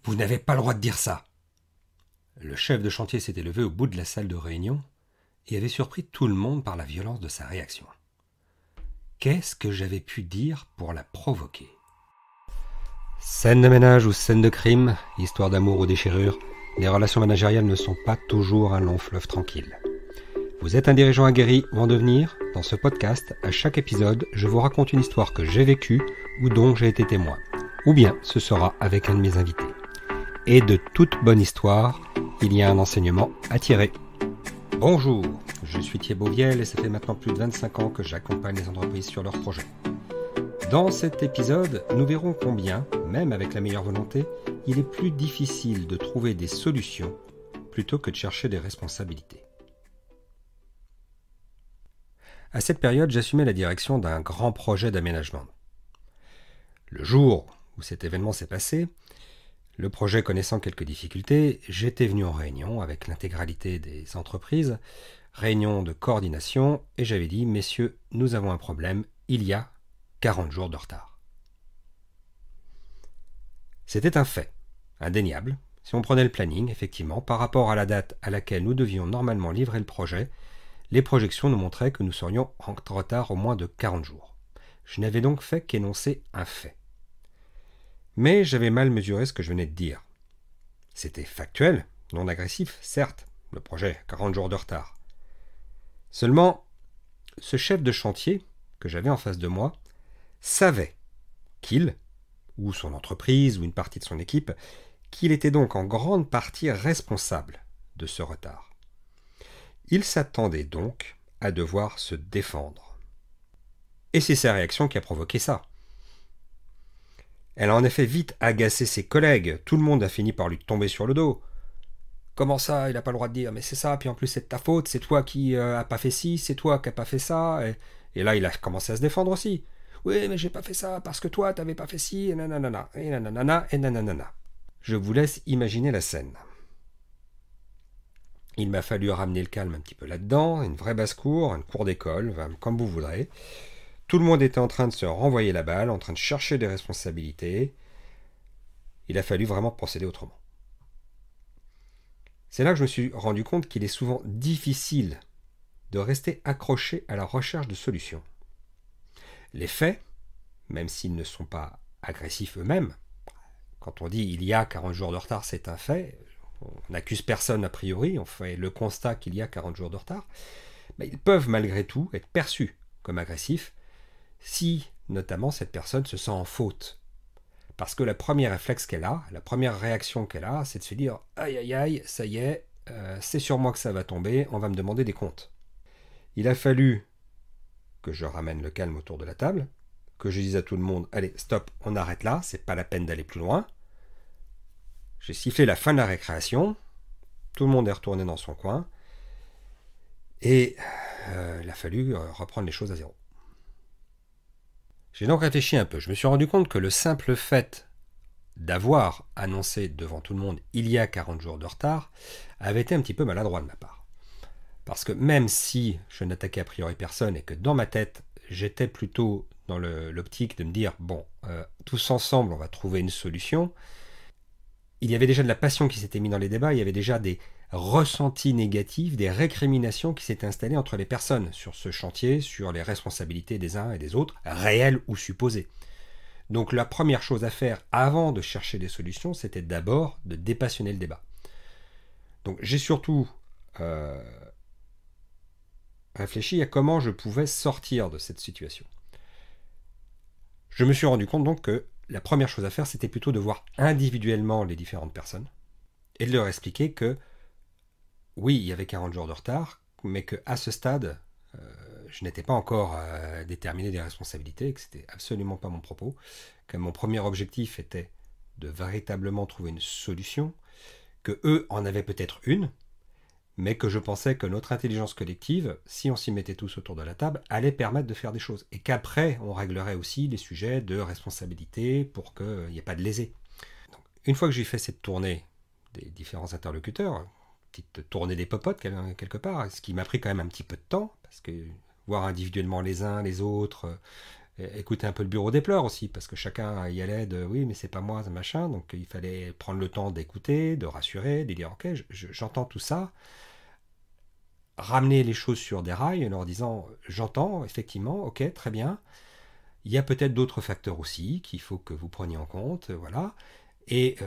Vous n'avez pas le droit de dire ça !» Le chef de chantier s'était levé au bout de la salle de réunion et avait surpris tout le monde par la violence de sa réaction. Qu'est-ce que j'avais pu dire pour la provoquer ? Scène de ménage ou scène de crime, histoire d'amour ou déchirure, les relations managériales ne sont pas toujours un long fleuve tranquille. Vous êtes un dirigeant aguerri ou en devenir ? Dans ce podcast, à chaque épisode, je vous raconte une histoire que j'ai vécue ou dont j'ai été témoin. Ou bien ce sera avec un de mes invités. Et de toute bonne histoire, il y a un enseignement à tirer. Bonjour, je suis Thibaut Viel et ça fait maintenant plus de 25 ans que j'accompagne les entreprises sur leurs projets. Dans cet épisode, nous verrons combien, même avec la meilleure volonté, il est plus difficile de trouver des solutions plutôt que de chercher des responsabilités. À cette période, j'assumais la direction d'un grand projet d'aménagement. Le jour où cet événement s'est passé, le projet connaissant quelques difficultés, j'étais venu en réunion avec l'intégralité des entreprises, réunion de coordination, et j'avais dit « Messieurs, nous avons un problème, il y a 40 jours de retard ». C'était un fait, indéniable. Si on prenait le planning, effectivement, par rapport à la date à laquelle nous devions normalement livrer le projet, les projections nous montraient que nous serions en retard au moins de 40 jours. Je n'avais donc fait qu'énoncer un fait. Mais j'avais mal mesuré ce que je venais de dire. C'était factuel, non agressif, certes, le projet, 40 jours de retard. Seulement, ce chef de chantier que j'avais en face de moi savait qu'il, ou son entreprise, ou une partie de son équipe, qu'il était donc en grande partie responsable de ce retard. Il s'attendait donc à devoir se défendre. Et c'est sa réaction qui a provoqué ça. Elle a en effet vite agacé ses collègues, tout le monde a fini par lui tomber sur le dos. Comment ça, il n'a pas le droit de dire, mais c'est ça, puis en plus c'est de ta faute, c'est toi qui a pas fait ci, c'est toi qui a pas fait ça, et là il a commencé à se défendre aussi. Oui, mais j'ai pas fait ça, parce que toi t'avais pas fait ci, et nanana, et nanana, et nanana. Je vous laisse imaginer la scène. Il m'a fallu ramener le calme un petit peu là-dedans, une vraie basse-cour, une cour d'école, comme vous voudrez. Tout le monde était en train de se renvoyer la balle, en train de chercher des responsabilités. Il a fallu vraiment procéder autrement. C'est là que je me suis rendu compte qu'il est souvent difficile de rester accroché à la recherche de solutions. Les faits, même s'ils ne sont pas agressifs eux-mêmes, quand on dit il y a 40 jours de retard, c'est un fait, on n'accuse personne a priori, on fait le constat qu'il y a 40 jours de retard, mais ils peuvent malgré tout être perçus comme agressifs si, notamment, cette personne se sent en faute. Parce que le premier réflexe qu'elle a, la première réaction qu'elle a, c'est de se dire « Aïe, aïe, aïe, ça y est, c'est sur moi que ça va tomber, on va me demander des comptes. » Il a fallu que je ramène le calme autour de la table, que je dise à tout le monde « Allez, stop, on arrête là, c'est pas la peine d'aller plus loin. » J'ai sifflé la fin de la récréation, tout le monde est retourné dans son coin, et il a fallu reprendre les choses à zéro. J'ai donc réfléchi un peu. Je me suis rendu compte que le simple fait d'avoir annoncé devant tout le monde « il y a 40 jours de retard » avait été un petit peu maladroit de ma part. Parce que même si je n'attaquais a priori personne et que dans ma tête, j'étais plutôt dans l'optique de me dire « bon, tous ensemble, on va trouver une solution », il y avait déjà de la passion qui s'était mise dans les débats, il y avait déjà des ressentis négatifs, des récriminations qui s'étaient installées entre les personnes sur ce chantier, sur les responsabilités des uns et des autres, réelles ou supposées. Donc la première chose à faire avant de chercher des solutions, c'était d'abord de dépassionner le débat. Donc j'ai surtout réfléchi à comment je pouvais sortir de cette situation. Je me suis rendu compte donc que la première chose à faire, c'était plutôt de voir individuellement les différentes personnes et de leur expliquer que oui, il y avait 40 jours de retard, mais qu'à ce stade, je n'étais pas encore déterminé des responsabilités, et que c'était absolument pas mon propos, que mon premier objectif était de véritablement trouver une solution, que eux en avaient peut-être une, mais que je pensais que notre intelligence collective, si on s'y mettait tous autour de la table, allait permettre de faire des choses. Et qu'après, on réglerait aussi les sujets de responsabilité pour qu'il n'y ait pas de lésés. Donc, une fois que j'ai fait cette tournée des différents interlocuteurs, petite tournée des popotes quelque part, ce qui m'a pris quand même un petit peu de temps, parce que voir individuellement les uns, les autres, écouter un peu le bureau des pleurs aussi, parce que chacun y allait de oui, mais c'est pas moi, machin. Donc il fallait prendre le temps d'écouter, de rassurer, de dire ok, j'entends tout ça. Ramener les choses sur des rails en leur disant j'entends, effectivement, ok, très bien. Il y a peut-être d'autres facteurs aussi qu'il faut que vous preniez en compte, voilà. Et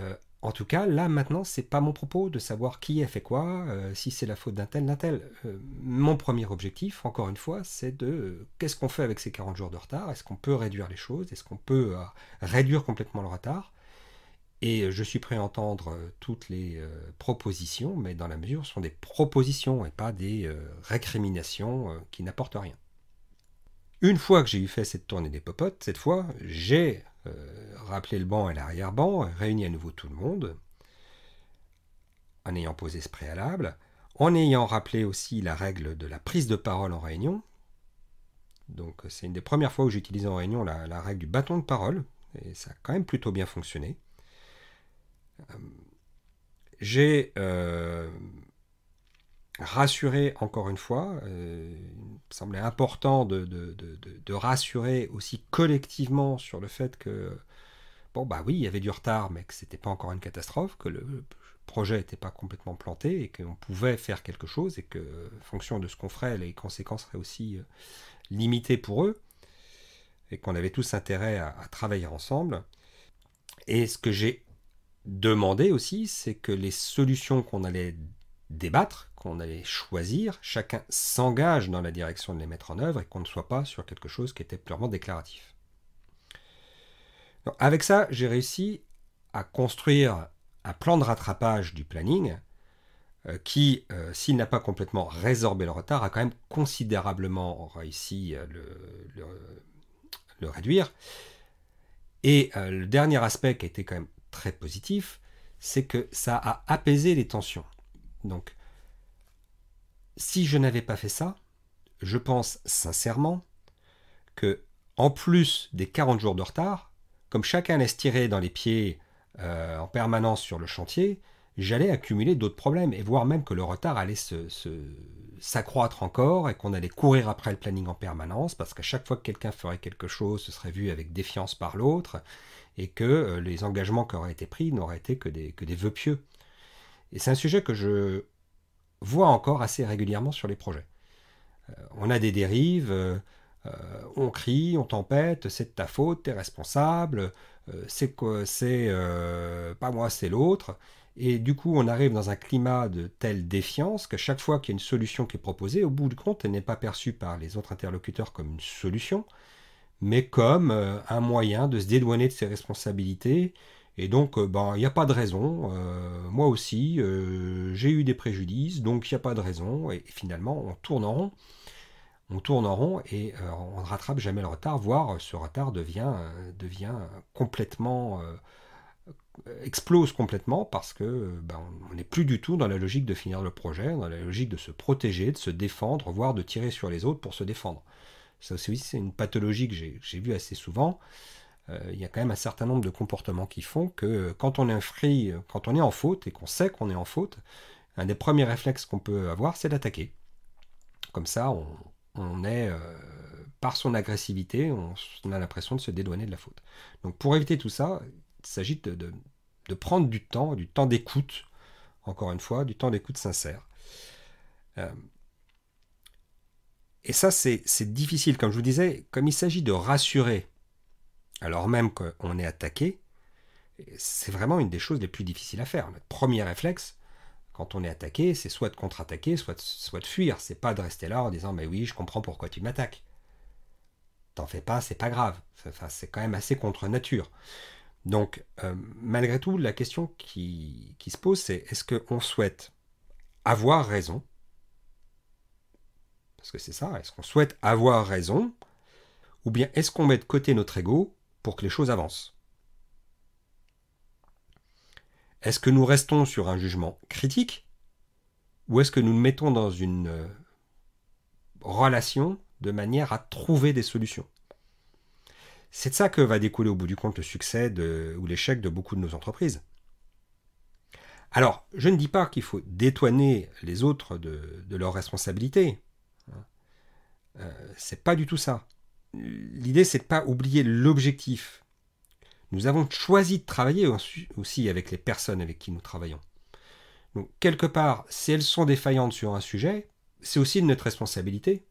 en tout cas, là maintenant, c'est pas mon propos de savoir qui a fait quoi, si c'est la faute d'un tel, d'un tel. Mon premier objectif, encore une fois, c'est de qu'est-ce qu'on fait avec ces 40 jours de retard? Est-ce qu'on peut réduire les choses? Est-ce qu'on peut réduire complètement le retard? Et je suis prêt à entendre toutes les propositions, mais dans la mesure où ce sont des propositions et pas des récriminations qui n'apportent rien. Une fois que j'ai eu fait cette tournée des popotes, cette fois, j'ai rappelé le banc et l'arrière-banc, réuni à nouveau tout le monde, en ayant posé ce préalable, en ayant rappelé aussi la règle de la prise de parole en réunion. Donc c'est une des premières fois où j'utilise en réunion la règle du bâton de parole, et ça a quand même plutôt bien fonctionné. J'ai rassuré encore une fois, il me semblait important de rassurer aussi collectivement sur le fait que, bon bah oui, il y avait du retard, mais que c'était pas encore une catastrophe, que le projet n'était pas complètement planté et qu'on pouvait faire quelque chose et que, en fonction de ce qu'on ferait, les conséquences seraient aussi limitées pour eux et qu'on avait tous intérêt à travailler ensemble. Et ce que j'ai demandé aussi, c'est que les solutions qu'on allait débattre, qu'on allait choisir, chacun s'engage dans la direction de les mettre en œuvre et qu'on ne soit pas sur quelque chose qui était purement déclaratif. Donc, avec ça, j'ai réussi à construire un plan de rattrapage du planning qui, s'il n'a pas complètement résorbé le retard, a quand même considérablement réussi à le réduire. Et le dernier aspect qui a été quand même très positif, c'est que ça a apaisé les tensions. Donc, si je n'avais pas fait ça, je pense sincèrement que, en plus des 40 jours de retard, comme chacun allait se tirer dans les pieds en permanence sur le chantier, j'allais accumuler d'autres problèmes, et voire même que le retard allait s'accroître encore, et qu'on allait courir après le planning en permanence, parce qu'à chaque fois que quelqu'un ferait quelque chose, ce serait vu avec défiance par l'autre, et que les engagements qui auraient été pris n'auraient été que des vœux pieux. Et c'est un sujet que je vois encore assez régulièrement sur les projets. On a des dérives, on crie, on tempête, c'est de ta faute, t'es responsable, c'est pas moi, c'est l'autre. Et du coup, on arrive dans un climat de telle défiance qu'à chaque fois qu'il y a une solution qui est proposée, au bout du compte, elle n'est pas perçue par les autres interlocuteurs comme une solution, mais comme un moyen de se dédouaner de ses responsabilités. Et donc, il n'y a pas de raison. Moi aussi, j'ai eu des préjudices, donc il n'y a pas de raison. Et finalement, on tourne en rond. On tourne en rond et on ne rattrape jamais le retard, voire ce retard devient complètement explose complètement parce que on n'est plus du tout dans la logique de finir le projet, dans la logique de se protéger, de se défendre, voire de tirer sur les autres pour se défendre. Ça aussi, c'est une pathologie que j'ai vue assez souvent. Il y a quand même un certain nombre de comportements qui font que quand on est quand on est en faute et qu'on sait qu'on est en faute, un des premiers réflexes qu'on peut avoir, c'est d'attaquer. Comme ça, on est, par son agressivité, on a l'impression de se dédouaner de la faute. Donc pour éviter tout ça, il s'agit de prendre du temps d'écoute, encore une fois, du temps d'écoute sincère. Et ça, c'est difficile, comme je vous disais, comme il s'agit de rassurer, alors même qu'on est attaqué, c'est vraiment une des choses les plus difficiles à faire. Notre premier réflexe, quand on est attaqué, c'est soit de contre-attaquer, soit de fuir. C'est pas de rester là en disant « mais oui, je comprends pourquoi tu m'attaques ». T'en fais pas, c'est pas grave. Enfin, c'est quand même assez contre nature. Donc, malgré tout, la question qui se pose, c'est est-ce qu'on souhaite avoir raison? Parce que c'est ça, est-ce qu'on souhaite avoir raison? Ou bien est-ce qu'on met de côté notre ego pour que les choses avancent? Est-ce que nous restons sur un jugement critique? Ou est-ce que nous nous mettons dans une relation de manière à trouver des solutions? C'est de ça que va découler au bout du compte le succès ou l'échec de beaucoup de nos entreprises. Alors, je ne dis pas qu'il faut détourner les autres de leurs responsabilités. C'est pas du tout ça. l'idée, c'est de ne pas oublier l'objectif. Nous avons choisi de travailler aussi avec les personnes avec qui nous travaillons. Donc, quelque part, si elles sont défaillantes sur un sujet, c'est aussi de notre responsabilité.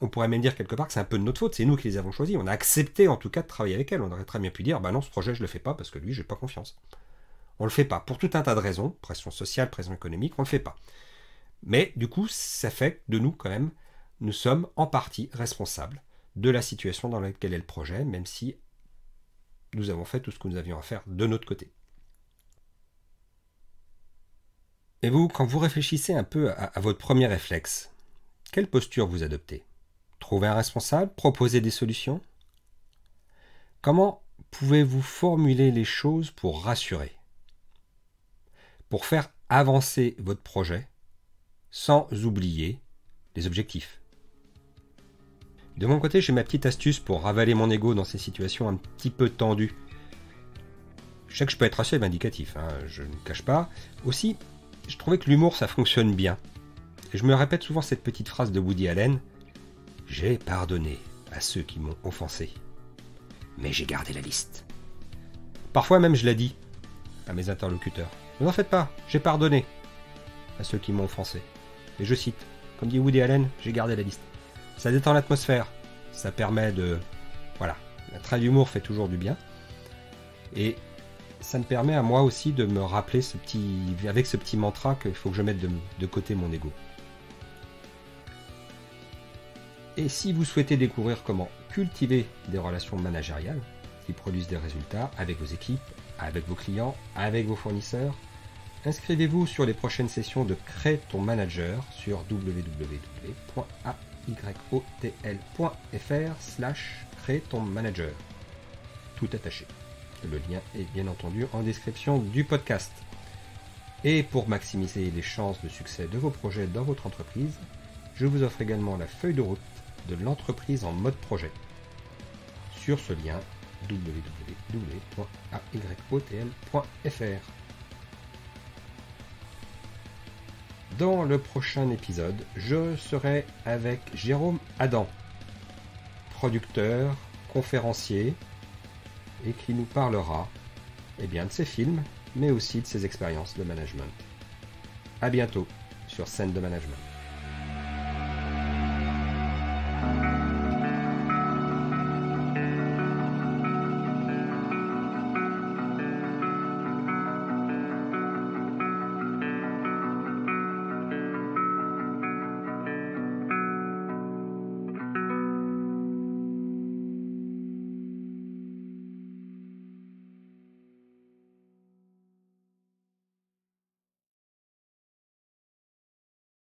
On pourrait même dire quelque part que c'est un peu de notre faute, c'est nous qui les avons choisis. On a accepté en tout cas de travailler avec elles. On aurait très bien pu dire, bah non, ce projet, je ne le fais pas parce que lui, j'ai pas confiance. On ne le fait pas, pour tout un tas de raisons, pression sociale, pression économique, on ne le fait pas. Mais du coup, ça fait que de nous, quand même, nous sommes en partie responsables de la situation dans laquelle est le projet, même si nous avons fait tout ce que nous avions à faire de notre côté. Et vous, quand vous réfléchissez un peu à votre premier réflexe, quelle posture vous adoptez? Trouver un responsable? Proposer des solutions? Comment pouvez-vous formuler les choses pour rassurer? Pour faire avancer votre projet sans oublier les objectifs. De mon côté, j'ai ma petite astuce pour ravaler mon ego dans ces situations un petit peu tendues. Je sais que je peux être assez vindicatif, je ne cache pas. Aussi, je trouvais que l'humour, ça fonctionne bien. Et je me répète souvent cette petite phrase de Woody Allen. « J'ai pardonné à ceux qui m'ont offensé, mais j'ai gardé la liste. » Parfois même je l'ai dit à mes interlocuteurs. « Ne vous en faites pas, j'ai pardonné à ceux qui m'ont offensé. » Et je cite, comme dit Woody Allen, j'ai gardé la liste. Ça détend l'atmosphère, ça permet de... Voilà, un trait d'humour fait toujours du bien. Et ça me permet à moi aussi de me rappeler avec ce petit mantra qu'il faut que je mette de côté mon ego. Et si vous souhaitez découvrir comment cultiver des relations managériales qui produisent des résultats avec vos équipes, avec vos clients, avec vos fournisseurs, inscrivez-vous sur les prochaines sessions de Crée ton manager sur www.ayotl.fr/crée-ton-manager. Tout attaché. Le lien est bien entendu en description du podcast. Et pour maximiser les chances de succès de vos projets dans votre entreprise, je vous offre également la feuille de route de l'entreprise en mode projet sur ce lien www.ayotl.fr. Dans le prochain épisode, je serai avec Jérôme Adam, producteur, conférencier, et qui nous parlera de ses films, mais aussi de ses expériences de management. À bientôt sur Scène de Management.